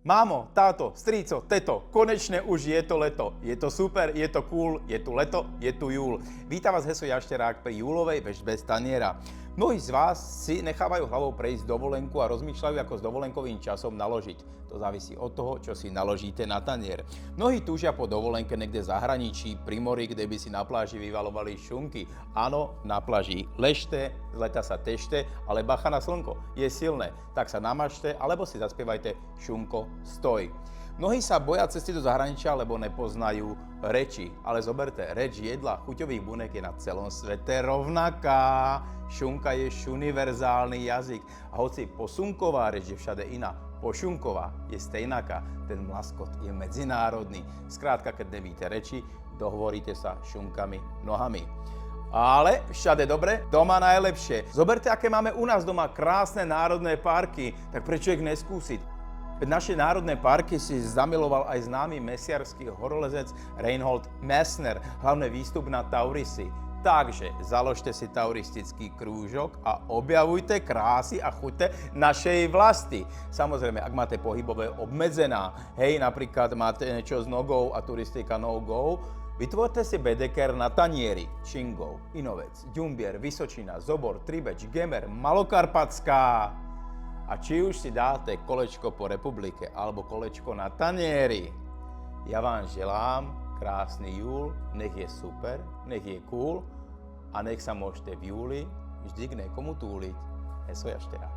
Mámo, táto, strýco, teto, konečne už je to leto. Je to super, je to cool, je tu leto, je tu júl. Vítam vás Heso Jašterák pri júlovej vežbe z taniera. Mnohí z vás si nechávajú hlavou prejsť dovolenku a rozmýšľajú, ako s dovolenkovým časom naložiť. To závisí od toho, čo si naložíte na tanier. Mnohí túžia po dovolenke niekde v zahraničí, pri mori, kde by si na pláži vyvalovali šunky. Áno, na pláži ležte, z leta sa tešte, ale bacha na slnko, je silné. Tak sa namažte, alebo si zaspievajte Šunko, stoj. Mnohí sa boja cesty do zahraničia, lebo nepoznajú reči. Ale zoberte, reč jedla chuťových buniek je na celom svete rovnaká. Šunka je univerzálny jazyk. A hoci posunková reč je všade iná, pošunková je stejnaká. Ten mlaskot je medzinárodný. Skrátka, keď nevíte reči, dohovoríte sa šunkami nohami. Ale všade dobre, doma najlepšie. Zoberte, aké máme u nás doma krásne národné parky, tak prečo ich neskúsiť? Naše národné parky si zamiloval aj známy mesiarský horolezec Reinhold Messner, hlavný výstup na Taurisy. Takže založte si tauristický krúžok a objavujte krásy a chute našej vlasti. Samozrejme, ak máte pohybové obmedzená, hej, napríklad máte niečo s nogou a turistika no go, vytvorte si bedeker na tanieri. Čingov, Inovec, Ďumbier, Vysočina, Zobor, Tribeč, Gemer, Malokarpatská. A či už si dáte kolečko po republike alebo kolečko na tanieri, ja vám želám krásny júl, nech je super, nech je cool a nech sa môžete v júli vždy k niekomu túliť. Heso Jašterák.